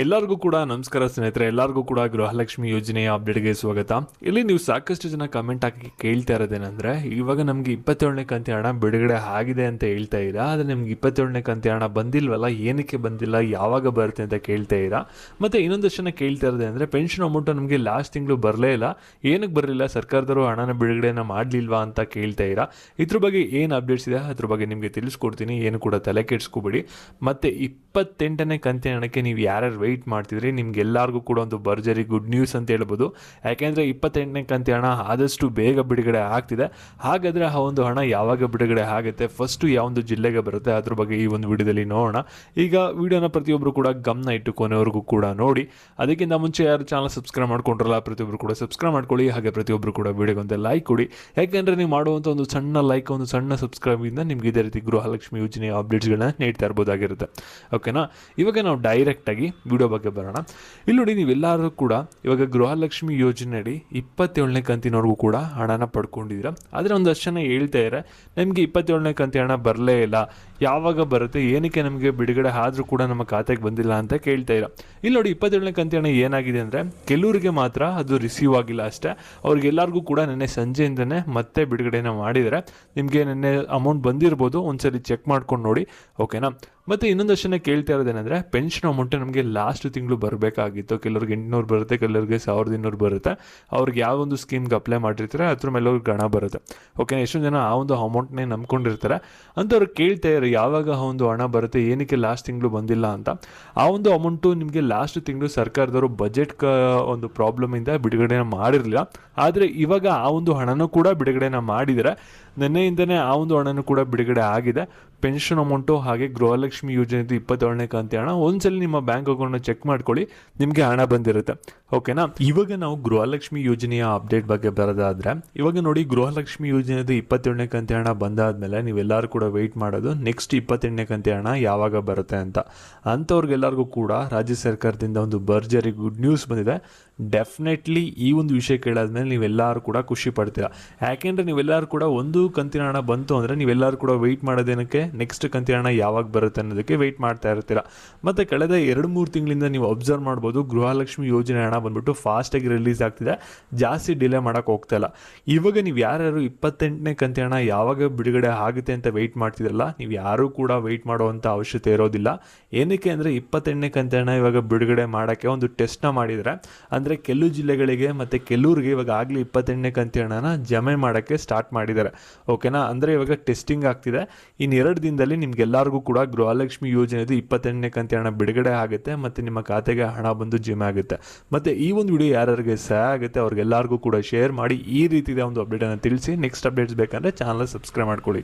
ಎಲ್ಲರಿಗೂ ಕೂಡ ನಮಸ್ಕಾರ ಸ್ನೇಹಿತರೆ, ಎಲ್ಲರಿಗೂ ಕೂಡ ಗೃಹಲಕ್ಷ್ಮಿ ಯೋಜನೆಯ ಅಪ್ಡೇಟ್ಗೆ ಸ್ವಾಗತ. ಇಲ್ಲಿ ನೀವು ಸಾಕಷ್ಟು ಜನ ಕಮೆಂಟ್ ಹಾಕಿ ಕೇಳ್ತಾ ಇರೋದೇನೆಂದರೆ, ಇವಾಗ ನಮಗೆ 27ನೇ ಕಂತಿ ಹಣ ಬಿಡುಗಡೆ ಆಗಿದೆ ಅಂತ ಹೇಳ್ತಾ ಇದ್ದೀರಾ, ಆದರೆ ನಿಮ್ಗೆ 27ನೇ ಕಂತಿ ಹಣ ಬಂದಿಲ್ವಲ್ಲ, ಏನಕ್ಕೆ ಬಂದಿಲ್ಲ, ಯಾವಾಗ ಬರುತ್ತೆ ಅಂತ ಕೇಳ್ತಾ ಇದ್ದೀರಾ. ಮತ್ತು ಇನ್ನೊಂದಷ್ಟು ಜನ ಕೇಳ್ತಾ ಇರೋದೇನೆಂದರೆ, ಪೆನ್ಷನ್ ಅಮೌಂಟು ನಮಗೆ ಲಾಸ್ಟ್ ತಿಂಗಳು ಬರಲೇ ಇಲ್ಲ, ಏನಕ್ಕೆ ಬರಲಿಲ್ಲ, ಸರ್ಕಾರದವರು ಹಣನ ಬಿಡುಗಡೆನ ಮಾಡಲಿಲ್ವಾ ಅಂತ ಕೇಳ್ತಾ ಇದ್ದೀರಾ. ಇದ್ರ ಬಗ್ಗೆ ಏನು ಅಪ್ಡೇಟ್ಸ್ ಇದೆ ಅದ್ರ ಬಗ್ಗೆ ನಿಮಗೆ ತಿಳಿಸ್ಕೊಡ್ತೀನಿ, ಏನು ಕೂಡ ತಲೆ ಕೆಡಿಸ್ಕೊಬೇಡಿ. ಮತ್ತು 28ನೇ ಕಂತಿನ ಹಣಕ್ಕೆ ನೀವು ಯಾರ್ಯಾರು ವೆಯ್ಟ್ ಮಾಡ್ತಿದ್ರಿ, ನಿಮ್ಗೆಲ್ಲರಿಗೂ ಕೂಡ ಒಂದು ಭರ್ಜರಿ ಗುಡ್ ನ್ಯೂಸ್ ಅಂತ ಹೇಳ್ಬೋದು. ಯಾಕೆಂದರೆ 28ನೇ ಕಂತಿ ಹಣ ಆದಷ್ಟು ಬೇಗ ಬಿಡುಗಡೆ ಆಗ್ತಿದೆ. ಹಾಗಾದರೆ ಆ ಒಂದು ಹಣ ಯಾವಾಗ ಬಿಡುಗಡೆ ಆಗುತ್ತೆ, ಫಸ್ಟು ಯಾವೊಂದು ಜಿಲ್ಲೆಗೆ ಬರುತ್ತೆ, ಅದ್ರ ಬಗ್ಗೆ ಈ ಒಂದು ವಿಡಿಯೋದಲ್ಲಿ ನೋಡೋಣ. ಈಗ ವಿಡಿಯೋನ ಪ್ರತಿಯೊಬ್ಬರು ಕೂಡ ಗಮನ ಇಟ್ಟು ಕೊನೆವರೆಗೂ ಕೂಡ ನೋಡಿ. ಅದಕ್ಕಿಂತ ಮುಂಚೆ ಯಾರು ಚಾನಲ್ ಸಬ್ಸ್ಕ್ರೈಬ್ ಮಾಡ್ಕೊಂಡ್ರಲ್ಲ, ಪ್ರತಿಯೊಬ್ಬರು ಕೂಡ ಸಬ್ಸ್ಕ್ರೈಬ್ ಮಾಡ್ಕೊಳ್ಳಿ. ಹಾಗೆ ಪ್ರತಿಯೊಬ್ಬರು ಕೂಡ ವಿಡಿಯೋಗೊಂದು ಲೈಕ್ ಕೊಡಿ. ಯಾಕೆಂದರೆ ನೀವು ಮಾಡುವಂಥ ಒಂದು ಸಣ್ಣ ಲೈಕ್, ಒಂದು ಸಣ್ಣ ಸಬ್ಸ್ಕ್ರೈಬಿಂದ ನಿಮ್ಗೆ ಇದೇ ರೀತಿ ಗೃಹಲಕ್ಷ್ಮಿ ಯೋಜನೆಯ ಅಪ್ಡೇಟ್ಸ್ಗಳನ್ನ ನೀಡ್ತಾ ಇರ್ಬೋದಾಗಿರುತ್ತೆ. ಓಕೆನಾ, ಇವಾಗ ನಾವು ಡೈರೆಕ್ಟಾಗಿ ವಿಡಿಯೋ ಬಗ್ಗೆ ಬರೋಣ. ಇಲ್ಲಿ ನೋಡಿ, ನೀವೆಲ್ಲರೂ ಕೂಡ ಇವಾಗ ಗೃಹಲಕ್ಷ್ಮಿ ಯೋಜನೆಯಡಿ 27ನೇ ಕಂತಿನವರೆಗೂ ಕೂಡ ಹಣನ ಪಡ್ಕೊಂಡಿದ್ದೀರಾ. ಆದರೆ ಒಂದಷ್ಟು ಜನ ಹೇಳ್ತಾ ಇದ್ದಾರೆ, ನಮಗೆ 27ನೇ ಕಂತಿ ಹಣ ಬರಲೇ ಇಲ್ಲ, ಯಾವಾಗ ಬರುತ್ತೆ, ಏನಕ್ಕೆ ನಮಗೆ ಬಿಡುಗಡೆ ಆದರೂ ಕೂಡ ನಮ್ಮ ಖಾತೆಗೆ ಬಂದಿಲ್ಲ ಅಂತ ಕೇಳ್ತಾ ಇರ. ಇಲ್ಲಿ ನೋಡಿ, 27ನೇ ಕಂತಿ ಹಣ ಏನಾಗಿದೆ ಅಂದರೆ, ಕೆಲವರಿಗೆ ಮಾತ್ರ ಅದು ರಿಸೀವ್ ಆಗಿಲ್ಲ ಅಷ್ಟೇ. ಅವ್ರಿಗೆಲ್ಲರಿಗೂ ಕೂಡ ನಿನ್ನೆ ಸಂಜೆಯಿಂದನೇ ಮತ್ತೆ ಬಿಡುಗಡೆನ ಮಾಡಿದರೆ, ನಿಮಗೆ ನಿನ್ನೆ ಅಮೌಂಟ್ ಬಂದಿರ್ಬೋದು, ಒಂದ್ಸರಿ ಚೆಕ್ ಮಾಡ್ಕೊಂಡು ನೋಡಿ. ಓಕೆನಾ. ಮತ್ತು ಇನ್ನೊಂದಷ್ಟು ಜನ ಕೇಳ್ತಾ ಇರೋದೇನೆಂದರೆ, ಪೆನ್ಷನ್ ಅಮೌಂಟು ನಮಗೆ ಲಾಸ್ಟ್ ತಿಂಗಳು ಬರಬೇಕಾಗಿತ್ತು. ಕೆಲವ್ರಿಗೆ 800 ಬರುತ್ತೆ, ಕೆಲವರಿಗೆ 1200 ಬರುತ್ತೆ. ಅವ್ರಿಗೆ ಯಾವೊಂದು ಸ್ಕೀಮ್ಗೆ ಅಪ್ಲೈ ಮಾಡಿರ್ತಾರೆ ಅದ್ರ ಮೇಲೆ ಅವ್ರಿಗೆ ಹಣ ಬರುತ್ತೆ. ಓಕೆ, ಎಷ್ಟೊಂದು ಜನ ಆ ಒಂದು ಅಮೌಂಟ್ನೇ ನಂಬ್ಕೊಂಡಿರ್ತಾರೆ. ಅಂಥವ್ರು ಕೇಳ್ತಾ ಇದ್ದಾರೆ, ಯಾವಾಗ ಆ ಒಂದು ಹಣ ಬರುತ್ತೆ, ಏನಕ್ಕೆ ಲಾಸ್ಟ್ ತಿಂಗಳು ಬಂದಿಲ್ಲ ಅಂತ. ಆ ಒಂದು ಅಮೌಂಟು ನಿಮಗೆ ಲಾಸ್ಟ್ ತಿಂಗಳು ಸರ್ಕಾರದವರು ಬಜೆಟ್ ಒಂದು ಪ್ರಾಬ್ಲಮಿಂದ ಬಿಡುಗಡೆನ ಮಾಡಿರಲಿಲ್ಲ. ಆದರೆ ಇವಾಗ ಆ ಒಂದು ಹಣನೂ ಕೂಡ ಬಿಡುಗಡೆನ ಮಾಡಿದರೆ, ನಿನ್ನೆಯಿಂದನೇ ಆ ಒಂದು ಹಣನೂ ಕೂಡ ಬಿಡುಗಡೆ ಆಗಿದೆ. ಪೆನ್ಷನ್ ಅಮೌಂಟು ಹಾಗೆ ಗೃಹಲಕ್ಷ್ಮಿ ಯೋಜನೆದು 27ನೇ ಕಂತಿ ಹಣ ಒಂದ್ಸಲ ನಿಮ್ಮ ಬ್ಯಾಂಕ್ ಅಕೌಂಟ್ನ ಚೆಕ್ ಮಾಡ್ಕೊಳ್ಳಿ, ನಿಮಗೆ ಹಣ ಬಂದಿರುತ್ತೆ. ಓಕೆನಾ. ಇವಾಗ ನಾವು ಗೃಹಲಕ್ಷ್ಮಿ ಯೋಜನೆಯ ಅಪ್ಡೇಟ್ ಬಗ್ಗೆ ಬರೋದಾದರೆ, ಇವಾಗ ನೋಡಿ, ಗೃಹಲಕ್ಷ್ಮಿ ಯೋಜನೆದು 27ನೇ ಕಂತಿ ಹಣ ಬಂದಾದಮೇಲೆ ನೀವೆಲ್ಲರೂ ಕೂಡ ವೆಯ್ಟ್ ಮಾಡೋದು ನೆಕ್ಸ್ಟ್ 28ನೇ ಕಂತಿ ಹಣ ಯಾವಾಗ ಬರುತ್ತೆ ಅಂತ. ಅಂಥವ್ರಿಗೆಲ್ಲರಿಗೂ ಕೂಡ ರಾಜ್ಯ ಸರ್ಕಾರದಿಂದ ಒಂದು ಭರ್ಜರಿ ಗುಡ್ ನ್ಯೂಸ್ ಬಂದಿದೆ. ಡೆಫಿನೆಟ್ಲಿ ಈ ಒಂದು ವಿಷಯ ಕೇಳಾದ್ಮೇಲೆ ನೀವೆಲ್ಲರೂ ಕೂಡ ಖುಷಿ ಪಡ್ತೀರಾ. ಯಾಕೆಂದರೆ ನೀವೆಲ್ಲರೂ ಕೂಡ ಒಂದು ಕಂತಿನ ಹಣ ಬಂತು ಅಂದರೆ ನೀವೆಲ್ಲರೂ ಕೂಡ ವೆಯ್ಟ್ ಮಾಡೋದೇನಕ್ಕೆ, ನೆಕ್ಸ್ಟ್ ಕಂತಿನ ಹಣ ಯಾವಾಗ ಬರುತ್ತೆ ಅನ್ನೋದಕ್ಕೆ ವೆಯ್ಟ್ ಮಾಡ್ತಾ ಇರ್ತೀರ. ಮತ್ತು ಕಳೆದ 2-3 ತಿಂಗಳಿಂದ ನೀವು ಅಬ್ಸರ್ವ್ ಮಾಡ್ಬೋದು, ಗೃಹಲಕ್ಷ್ಮಿ ಯೋಜನೆ ಹಣ ಬಂದ್ಬಿಟ್ಟು ಫಾಸ್ಟಾಗಿ ರಿಲೀಸ್ ಆಗ್ತಿದೆ, ಜಾಸ್ತಿ ಡಿಲೇ ಮಾಡೋಕ್ಕೆ ಹೋಗ್ತಾ ಇಲ್ಲ. ಇವಾಗ ನೀವು ಯಾರ್ಯಾರು 28ನೇ ಕಂತಿನ ಹಣ ಯಾವಾಗ ಬಿಡುಗಡೆ ಆಗುತ್ತೆ ಅಂತ ವೆಯ್ಟ್ ಮಾಡ್ತಿದ್ರಲ್ಲ, ನೀವು ಯಾರೂ ಕೂಡ ವೆಯ್ಟ್ ಮಾಡುವಂಥ ಅವಶ್ಯಕತೆ ಇರೋದಿಲ್ಲ. ಏನಕ್ಕೆ ಅಂದರೆ, 28ನೇ ಕಂತಿನ ಹಣ ಇವಾಗ ಬಿಡುಗಡೆ ಮಾಡೋಕ್ಕೆ ಒಂದು ಟೆಸ್ಟ್ನ ಮಾಡಿದರೆ, ಅಂದರೆ ಕೆಲವು ಜಿಲ್ಲೆಗಳಿಗೆ ಮತ್ತು ಕೆಲವ್ರಿಗೆ ಇವಾಗ ಆಗಲಿ 28ನೇ ಕಂತಿ ಹಣನ ಜಮೆ ಮಾಡೋಕ್ಕೆ ಸ್ಟಾರ್ಟ್ ಮಾಡಿದ್ದಾರೆ. ಓಕೆನಾ. ಅಂದರೆ ಇವಾಗ ಟೆಸ್ಟಿಂಗ್ ಆಗ್ತಿದೆ. ಇನ್ನು 2 ದಿನದಲ್ಲಿ ನಿಮ್ಗೆಲ್ಲರಿಗೂ ಕೂಡ ಗೃಹಲಕ್ಷ್ಮಿ ಯೋಜನೆದು 28ನೇ ಕಂತಿ ಹಣ ಬಿಡುಗಡೆ ಆಗುತ್ತೆ ಮತ್ತು ನಿಮ್ಮ ಖಾತೆಗೆ ಹಣ ಬಂದು ಜಮೆ ಆಗುತ್ತೆ. ಮತ್ತು ಈ ಒಂದು ವಿಡಿಯೋ ಯಾರ್ಯಾರಿಗೆ ಸಹಾಯ ಆಗುತ್ತೆ ಅವ್ರಿಗೆಲ್ಲರಿಗೂ ಕೂಡ ಶೇರ್ ಮಾಡಿ. ಈ ರೀತಿಯ ಒಂದು ಅಪ್ಡೇಟನ್ನು ತಿಳಿಸಿ. ನೆಕ್ಸ್ಟ್ ಅಪ್ಡೇಟ್ಸ್ ಬೇಕಂದರೆ ಚಾನಲ್ ಸಬ್ಸ್ಕ್ರೈಬ್ ಮಾಡ್ಕೊಳ್ಳಿ.